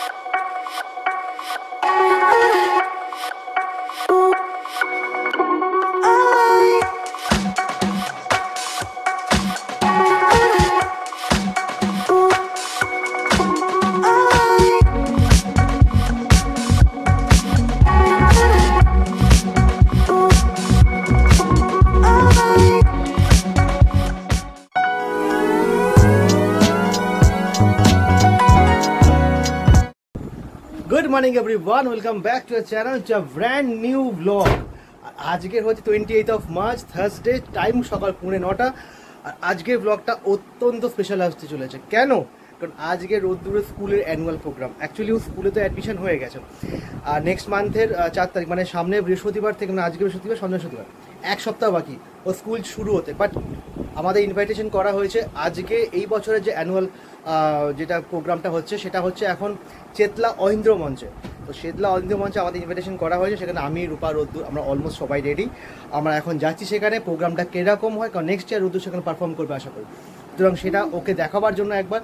Good morning everyone, welcome back to our channel to a brand new vlog. আজকের হচ্ছে 28th of March Thursday, time সকাল 9:30। আর আজকের ব্লগটা অত্যন্ত স্পেশাল আসতে চলেছে। কেন? কারণ আজকে রোদ্দুরের স্কুলের অ্যানুয়াল প্রোগ্রাম। অ্যাকচুয়ালি ও স্কুলে তো অ্যাডমিশন হয়ে গেছে, আর নেক্সট মান্থের 4 তারিখ মানে সামনে বৃহস্পতিবার থেকে, মানে আজকে বৃহস্পতিবার সামনে বৃহস্পতিবার, এক সপ্তাহ বাকি ও স্কুল শুরু হতে। বাট আমাদের ইনভাইটেশন করা হয়েছে আজকে এই বছরের যে অ্যানুয়াল যেটা প্রোগ্রামটা হচ্ছে সেটা হচ্ছে এখন চেতলা অহিন্দ্র মঞ্চে। তো চেতলা অহিন্দ্র মঞ্চে আমাদের ইনভিটেশন করা হয়েছে, সেখানে আমি, রূপা, রোদ্দুর আমরা অলমোস্ট সবাই রেডি। আমরা এখন যাচ্ছি সেখানে। প্রোগ্রামটা কীরকম হয়, কারণ নেক্সট ইয়ার রোদ্দুর সেখানে পারফর্ম করবে আশা করি, সুতরাং সেটা ওকে দেখাবার জন্য একবার।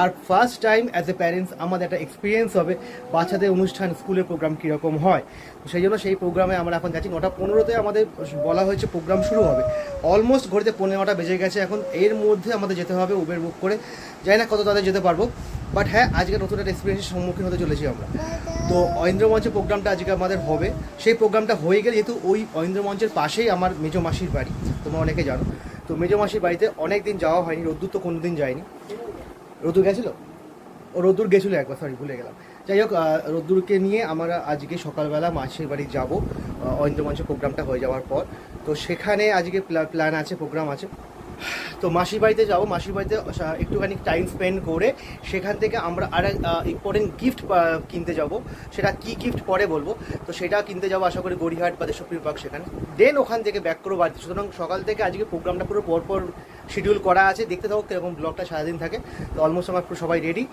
আর first time as a parents আমাদের একটা এক্সপিরিয়েন্স হবে বাচ্চাদের অনুষ্ঠান, স্কুলের প্রোগ্রাম কীরকম হয়। তো সেই জন্য সেই প্রোগ্রামে আমরা এখন যাচ্ছি। 9:15 আমাদের বলা হয়েছে প্রোগ্রাম শুরু হবে। অলমোস্ট ঘড়িতে 9:15 বেজে গেছে এখন। এর মধ্যে আমাদের যেতে হবে উবের বুক করে, জানি না কত তাদের যেতে পারবো। বাট হ্যাঁ, আজকে নতুন একটা এক্সপিরিয়েন্সের সম্মুখীন হতে চলেছি আমরা। তো অহিন্দ্র মঞ্চের প্রোগ্রামটা আজকে আমাদের হবে। সেই প্রোগ্রামটা হয়ে গেলে, যেহেতু ওই অহিন্দ্র মঞ্চের পাশেই আমার মেজো মাসির বাড়ি, তোমরা অনেকে জানো। তো মেজো মাসির বাড়িতে অনেক দিন যাওয়া হয়নি, রোদ্দুর তো কোনো দিন যায়নি। রোদ্দুর গেছিলো? ও রোদ্দুর গেছিলো একবার, সরি ভুলে গেলাম। যাই হোক, রোদ্দুরকে নিয়ে আমরা আজকে সকালবেলা মাসির বাড়ি যাবো অহিন্দ্র মঞ্চের প্রোগ্রামটা হয়ে যাওয়ার পর। তো সেখানে আজকে প্ল্যান আছে, প্রোগ্রাম আছে। তো মাসির বাড়িতে যাবো, মাসির বাড়িতে একটুখানি টাইম স্পেন্ড করে সেখান থেকে আমরা আর ইম্পর্টেন্ট গিফট কিনতে যাব। সেটা কি গিফট পরে বলবো। তো সেটা কিনতে যাবো আশা করি গড়িয়াহাট বা দেশপ্রিয় পার্ক, সেখানে। দেন ওখান থেকে ব্যাক করবো বাড়িতে। সুতরাং সকাল থেকে আজকে প্রোগ্রামটা পুরো পরপর শিডিউল করা আছে। দেখতে থাকো কিরকম ব্লগটা সারাদিন থাকে। তো অলমোস্ট আমার পুরো সবাই রেডি,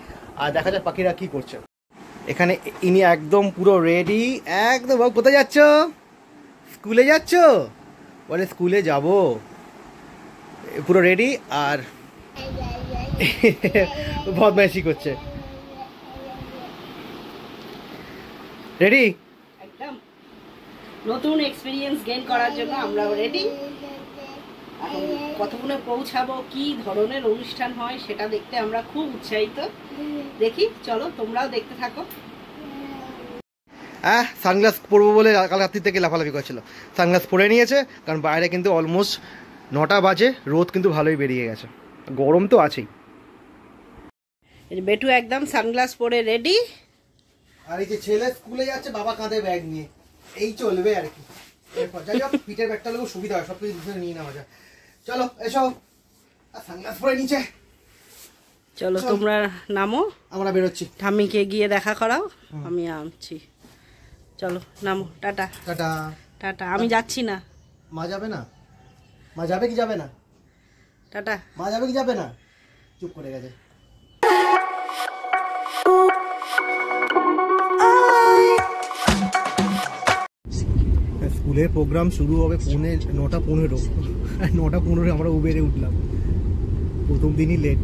আর দেখা যাক পাখিরা কী করছে। এখানে ইনি একদম পুরো রেডি একদম। কোথায় যাচ্ছ? স্কুলে যাচ্ছ? বলে স্কুলে যাবো, পুরো রেডি। আর বদমাইশি করছে। রেডি একদম নতুন এক্সপিরিয়েন্স গেইন করার জন্য আমরা রেডি। এখন কতক্ষণে পৌঁছাবো, কি ধরনের অনুষ্ঠান হয় সেটা দেখতে আমরা খুব উৎসাহিত। দেখি, চলো তোমরাও দেখতে থাকো। সানগ্লাস পরবো বলে কাল রাত্রি থেকে লাফালাফি করছিল। সানগ্লাস পরে নিয়েছে, কারণ বাইরে কিন্তু অলমোস্ট 9টা বাজে, রোদ কিন্তু ভালোই বেরিয়ে গেছে, গরম তো আছেই। বেটু একদম সানগ্লাস পরে রেডি। আর এই যে ছেলে স্কুলে যাচ্ছে, বাবা কাঁধে ব্যাগ নিয়ে, এই চলবে আর কি। যাই হোক, পিঠের ব্যাগটা হলেও সুবিধা হয়, সব কিছু দুজনে নিয়ে নেওয়া যায়। চলো এসো, সানগ্লাস পরে নিচে চলো তোমরা নামো, আমরা বেরোচ্ছি। ঠাম্মিকে গিয়ে দেখা করাও, আমি আনছি। চলো নামো, টাটা। Tata tata. আমি যাচ্ছি না। মা যাবে না? মা যাবে কি যাবে না? টাটা। মা যাবে কি যাবে না? চুপ করে গেছে। স্কুলের প্রোগ্রাম শুরু হবে 9:15। 9:15 আমরা উবেরে উঠলাম, প্রথম দিনই লেট।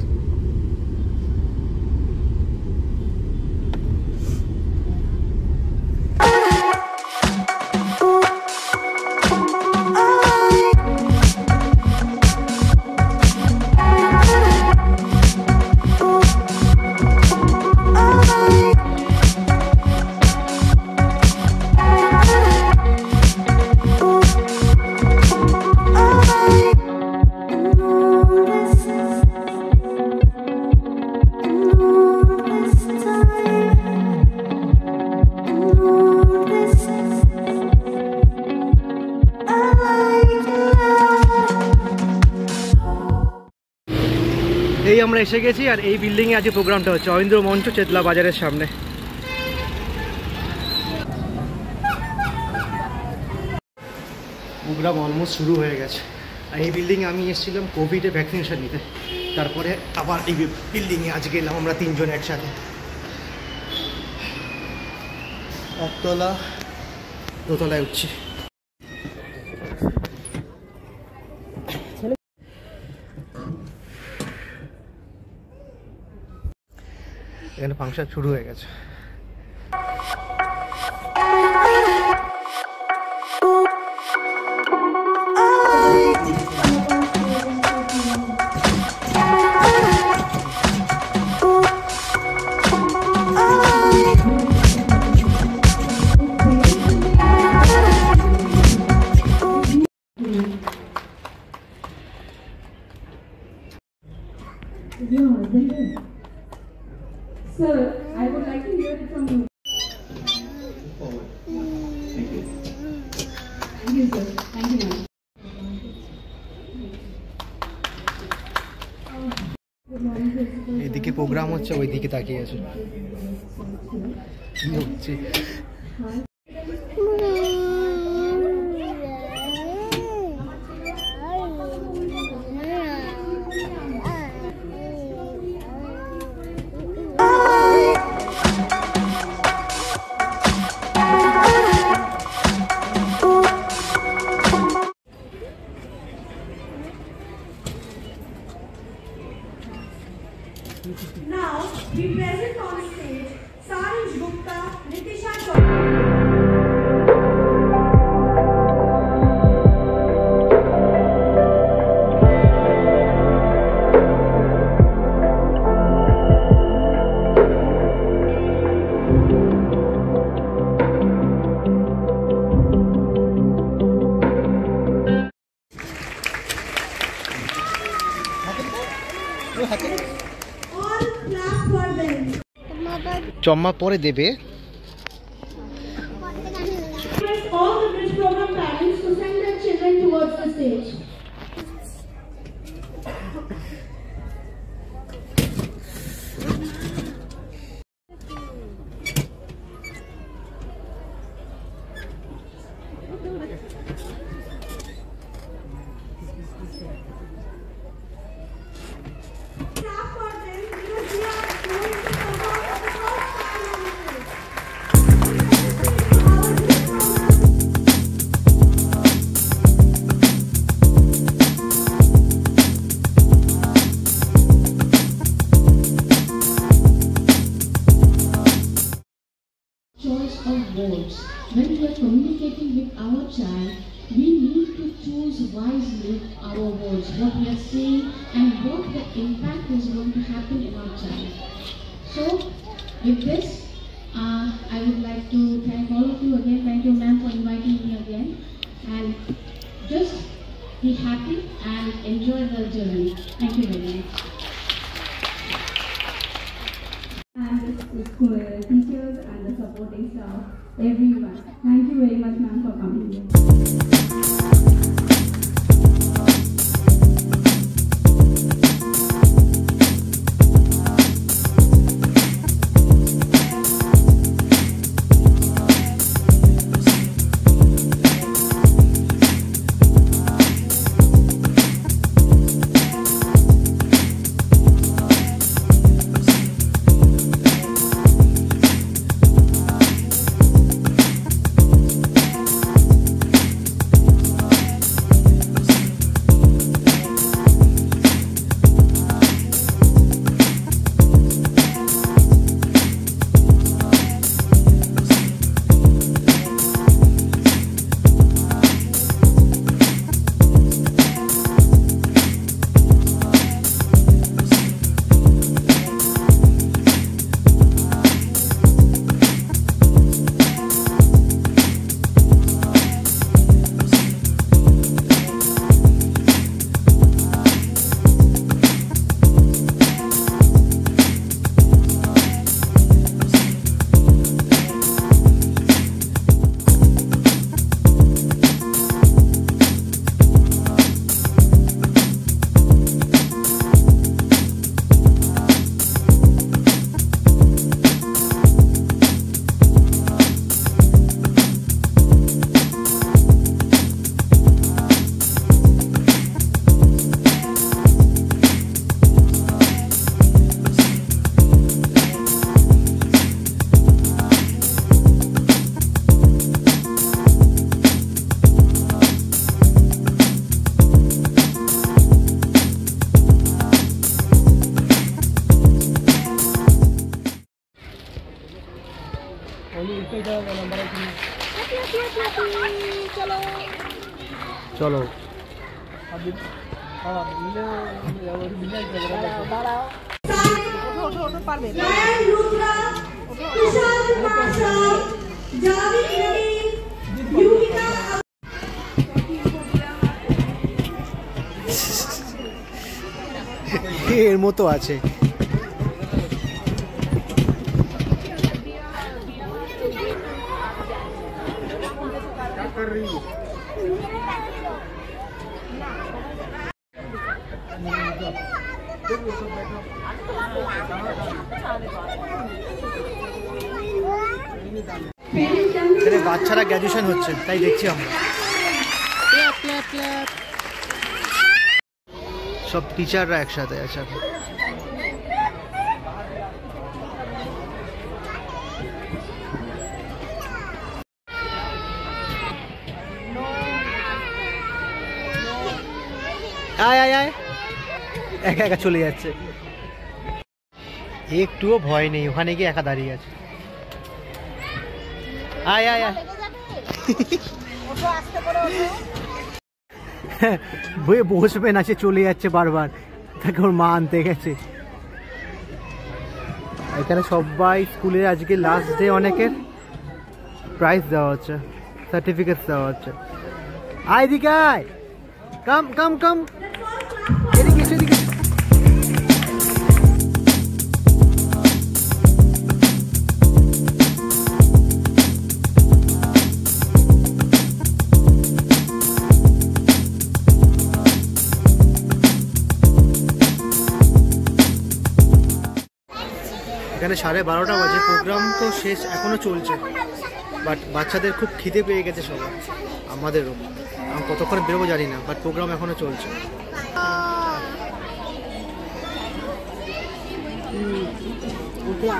এই আমরা এসে গেছি, আর এই বিল্ডিংয়ে আজকে প্রোগ্রামটা হচ্ছে, অহিন্দ্র মঞ্চ, চেতলা বাজারের সামনে। প্রোগ্রাম অলমোস্ট শুরু হয়ে গেছে। আর এই বিল্ডিংয়ে আমি এসেছিলাম কোভিডে ভ্যাকসিনেশন নিতে, তারপরে আবার এই বিল্ডিংয়ে আজকে এলাম আমরা 3 জন একসাথে। একতলা, দোতলায় উঠছি। এখানে ফাংশন শুরু হয়ে গেছে। I would like to hear it from you. Thank you, sir. Thank you, ma'am. এদিকে প্রোগ্রাম হচ্ছে, ওইদিকে তাকিয়ে আছে কি হচ্ছে। Now, we present on stage Sarish Gupta, Nitisha all clap for them. চম্মা পরে দেবে। Request all the bridge program parents to send their children towards the stage. Clap for them because we are going to perform for the first time on stage. Our bridge program Choice of words. When we are communicating with our child, we need to choose wisely our words, what we are saying, and what the impact is going to happen in our child. So, with this, I would like to thank all of you again. Thank you, ma'am, for inviting me again. And just be happy and enjoy the journey. Thank you very much. And the school teachers and the supporting staff, everyone. Thank you very much, ma'am, for coming here. চলো Ryan Rudra, Tushar Patel, Javed Nadeem, Yumika এর মতো আছে। এখানে বাচ্চারা graduation হচ্ছে তাই দেখছি আমরা। সব টিচাররা একসাথে আছে। আয় আয় আয়, একা একা চলে যাচ্ছে, একটুও ভয় নেই, ওখানে গিয়ে একা দাঁড়িয়ে আছে। আয় আয় আয়, বয়ে বসবে না, সে চলে যাচ্ছে বারবার, তাকে ওর মা আনতে গেছে। এখানে সবাই স্কুলে আজকে লাস্ট ডে, অনেকের প্রাইজ দেওয়া হচ্ছে, সার্টিফিকেট দেওয়া হচ্ছে। আয় দিকে আয়, কাম কাম কাম, এদিকে এদিকে। এখানে 12:30 বাজে, প্রোগ্রাম তো শেষ, এখনো চলছে, বাট বাচ্চাদের খুব খিদে পেয়ে গেছে সবার, আমাদেরও। আমি কতক্ষণ বেরোবো জানি না, বাট প্রোগ্রাম এখনো চলছে।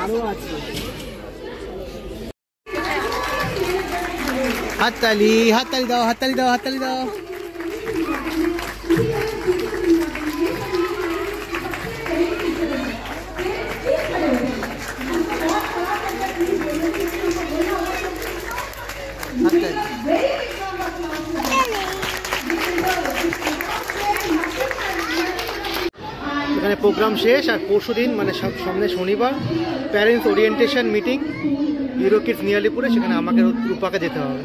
আরো আছে হাততালি, হাততালি দাও, হাততালি দাও, হাততালি দাও। এখানে প্রোগ্রাম শেষ, আর পরশুদিন মানে সামনে শনিবার parents orientation meeting Euro Kids নিয়ালিপুরে, সেখানে আমাকে রূপাকে যেতে হবে।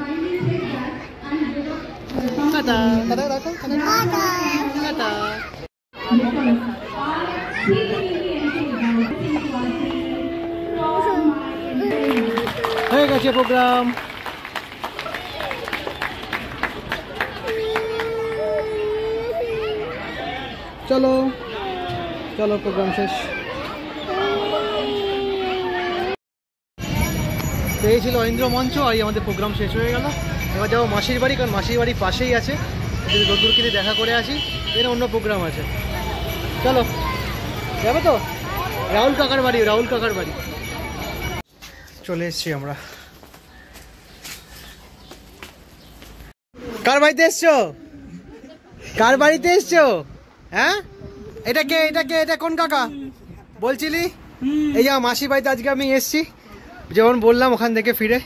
হয়ে গেছে প্রোগ্রাম। চলো চলো, প্রোগ্রাম শেষ। তো এই ছিল ঐন্দ্র মঞ্চ, আর আমাদের প্রোগ্রাম শেষ হয়ে গেল। এবার যাবো মাসির বাড়ি, কারণ মাসির বাড়ি পাশেই আছে, যদি রোদ্দুরকিতে দেখা করে আসি, এর অন্য প্রোগ্রাম আছে। চলো, যাবে তো? রাহুল কাকার বাড়ি, রাহুল কাকার বাড়ি চলে এসছি আমরা। কার বাড়িতে এসছো? কার বাড়িতে এসছো? হ্যাঁ, এটা কে? এটা কে? এটা কোন কাকা বলছিলি? এই যে মাসির বাড়িতে আজকে আমি এসছি, যেমন বললাম ওখান থেকে ফিরে।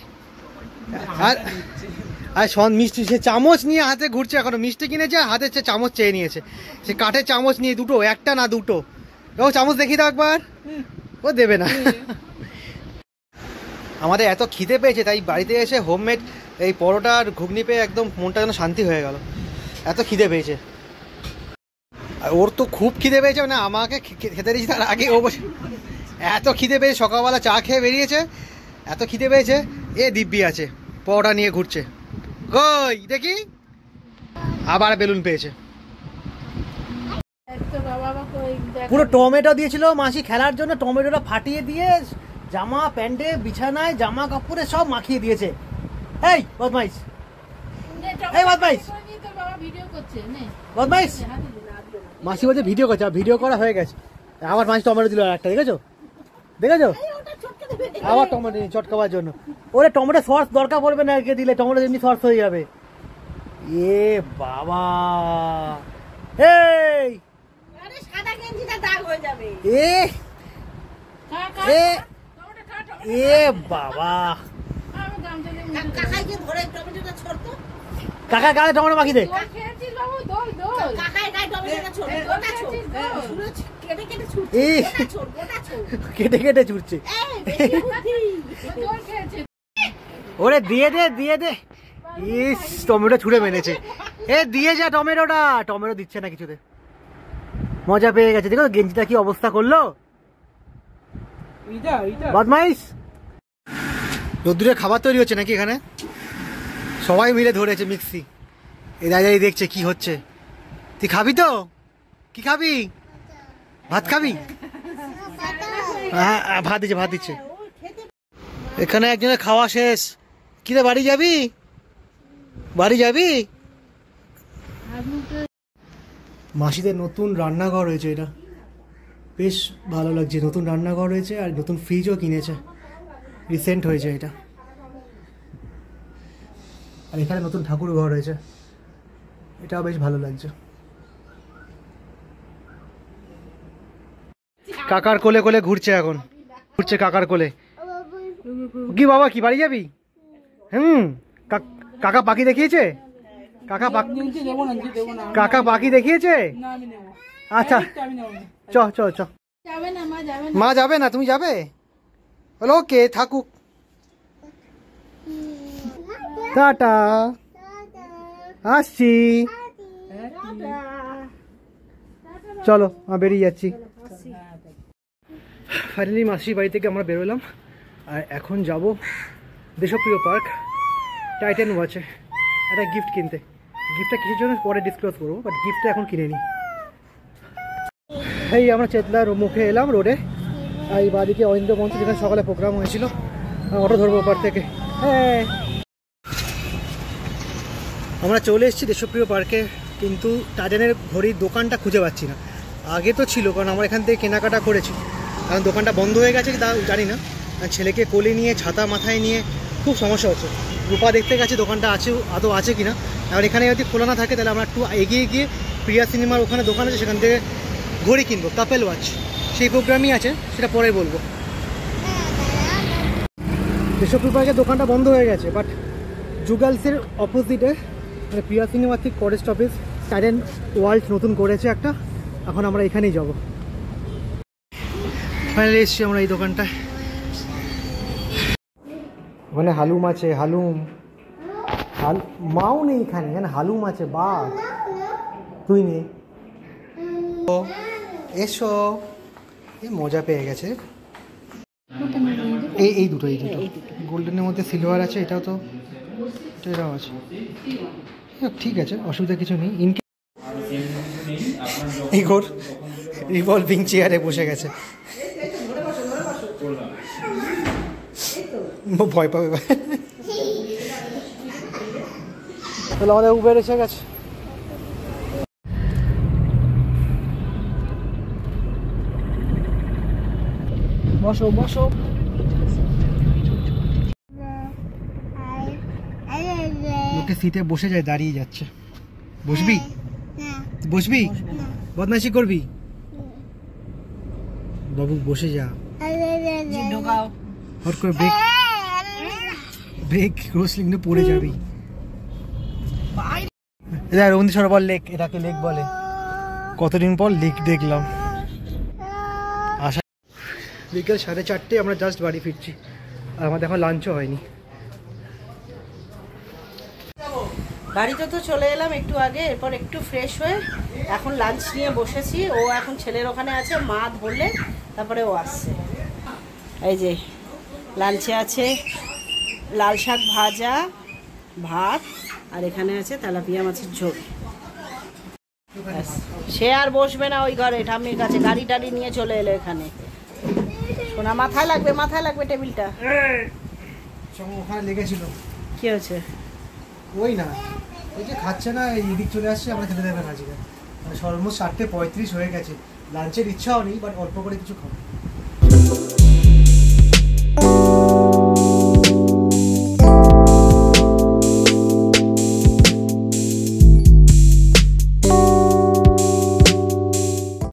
আর মিষ্টি, সে চামচ নিয়ে হাতে ঘুরছে, এখনো মিষ্টি কিনেছে, হাতে সে চামচ চেয়ে নিয়েছে, সে কাঠের চামচ নিয়ে, দুটো, একটা না দুটো। ও চামচ দেখি দাও একবার, ও দেবে না। আমাদের এত খিদে পেয়েছে, তাই বাড়িতে এসে হোমমেড এই পরোটা আর ঘুগনি পেয়ে একদম মনটা যেন শান্তি হয়ে গেল, এত খিদে পেয়েছে। আর ওর তো খুব খিদে পেয়েছে, মানে আমাকে খেতে দিয়েছি তার আগে ও বসে, এত খিদে পেয়েছে, সকালবেলা চা খেয়ে বেরিয়েছে, এত খিদে পেয়েছে। এ দিব্যি আছে, পরোটা নিয়ে ঘুরছে, কই দেখি, আবার বেলুন পেয়েছে। পুরো টমেটো দিয়েছিল মাসি খেলার জন্য, টমেটোটা ফাটিয়ে দিয়ে জামা প্যান্টে, বিছানায়, জামা কাপড়ে সব মাখিয়ে দিয়েছে। এই বদমাইশ, এই বদমাইশ, বদমাইশ। মাসি বলছে ভিডিও করছে, ভিডিও করা হয়ে গেছে। আবার মাসি টমেটো দিল একটা, দেখেছো? দেখেছো? আবার টমেটো চটকাবার জন্য। ওরে টমেটো সস দরকার পড়বে না, একে দিলে টমেটো এমনি সস হয়ে যাবে। এ বাবা, এই এ বাবা, কাকা গালে টমেটো মাখি দে। কেটে কেটে ছুটছে। ওরে দিয়ে দে, দিয়ে দে। ইস, টমেটো ছুঁড়ে মেরেছে। এ দিয়ে যা টমেটোটা, টমেটো দিচ্ছে না কিছুতে, মজা পেয়ে গেছে। দেখো গেঞ্জিটা কি অবস্থা করলো, বদমাইশ। রোদ্দুরে খাবার তৈরি হচ্ছে নাকি এখানে? সবাই মিলে ধরেছে মিক্সি। এই দাদাই দেখছে কি হচ্ছে। তুই খাবি তো? কি খাবি? ভাত খাবি? হ্যাঁ ভাত দিচ্ছে, ভাত দিচ্ছে। এখানে একজনের খাওয়া শেষ। কিরে বাড়ি যাবি? বাড়ি যাবি? মাসিদের নতুন রান্নাঘর হয়েছে, এটা বেশ ভালো লাগছে। নতুন রান্নাঘর হয়েছে আর নতুন ফ্রিজও কিনেছে, রিসেন্ট হয়েছে এটা। আর এখানে নতুন ঠাকুর ঘর হয়েছে, এটাও বেশ ভালো লাগছে। কাকার কোলে কোলে ঘুরছে, এখন ঘুরছে কাকার কোলে। কি বাবা, কি বাড়ি যাবি? কাকা পাখি দেখিয়েছে? কাকা পাখি দেখিয়েছে? আচ্ছা চ চ চ। মা যাবে না, তুমি যাবে? ওকে থাকুক, টাটা, আসছি। চলো আমি বেরিয়ে যাচ্ছি। ফাইনালি মাসির বাড়ি থেকে আমরা বেরোলাম আর এখন যাব দেশপ্রিয় পার্ক টাইটান ওয়াচে একটা গিফট কিনতে। গিফটটা কিসের জন্য পরে ডিসক্লোজ করবো, বাট গিফটটা এখন কিনে নিই। এই আমরা চেতলার মুখে এলাম রোডে। আর এই বাদিকে অরিন্দ্র মঞ্চ, যেখানে সকালে প্রোগ্রাম হয়েছিল। অটো ধরবো ওপার থেকে। হ্যাঁ আমরা চলে এসেছি দেশপ্রিয় পার্কে, কিন্তু টাইটানের ঘড়ির দোকানটা খুঁজে পাচ্ছি না। আগে তো ছিল, কারণ আমরা এখান থেকে কেনাকাটা করেছি। কারণ দোকানটা বন্ধ হয়ে গেছে তা জানি না। ছেলেকে কোলে নিয়ে ছাতা মাথায় নিয়ে খুব সমস্যা হচ্ছে। রূপা দেখতে গেছে দোকানটা আছে আদৌ আছে কিনা। আর এখানে যদি খোলা না থাকে তাহলে আমরা একটু এগিয়ে গিয়ে প্রিয়া সিনেমার ওখানে দোকান আছে, সেখান থেকে ঘড়ি কিনবো, কাপেল ওয়াচ। সেই প্রোগ্রামই আছে, সেটা পরে বলবো। দেশপ্রিয় পার্কের দোকানটা বন্ধ হয়ে গেছে, বাট জুগালসের অপোজিটে মানে প্রিয়া সিনেমার ঠিক ফরেস্ট অফিস টাইটান ওয়ার্ল্ড নতুন করেছে একটা। এখন আমরা এখানেই যাব। ফাইনালি এসছি আমরা এই দোকানটায়। ওখানে হালুম আছে, হালুম মাও নেই এখানে, এখানে হালুম আছে, বাঘ তুই নেই। এসো, এ মজা পেয়ে গেছে। এই দুটো গোল্ডেনের মধ্যে সিলভার আছে, এটাও তো এটাও আছে। ঠিক আছে, অসুবিধা কিছু নেই। এই ঘর রিভলভিং চেয়ারে বসে গেছে, ভয় পাবে। তাহলে আমাদের উবের এসে গেছে। বসো বসো। লোকে সিটে বসে যায়, দাঁড়িয়ে যাচ্ছে। বসবি? বসবি? বদমাইশি করবি? বাবু বসে যা। হট করে ব্রেক ক্রসলিং নিয়ে পড়ে যাবি। রবীন্দ্র সরোবর লেক, এটাকে লেক বলে। কতদিন পর লেক দেখলাম। বিকেল 4:30 আমরা জাস্ট বাড়ি ফিরছি, আর আমাদের এখন লাঞ্চও হয়নি। বাড়িতে তো চলে এলাম একটু আগে, এরপর একটু ফ্রেশ হয়ে এখন লাঞ্চ নিয়ে বসেছি। ও এখন ছেলের ওখানে আছে, মা ধরলে তারপরে ও আসছে। এই যে লাঞ্চে আছে লাল শাক ভাজা, ভাত, আর এখানে আছে তেলাপিয়া মাছের ঝোল। সে আর বসবে না ওই ঘরে ঠাম্মির কাছে, গাড়ি টাড়ি নিয়ে চলে এলো এখানে। শোনা মাথায় লাগবে টেবিলটা। ওখানে লেগেছিল। কি হয়েছে? ওই না, ওই যে খাচ্ছে না, এদিক চলে আসছে, আমরা খেতে দেবেন আজকে। মানে অলমোস্ট 4:35 হয়ে গেছে। লাঞ্চের ইচ্ছাও নেই, বাট অল্প করে কিছু খাবো।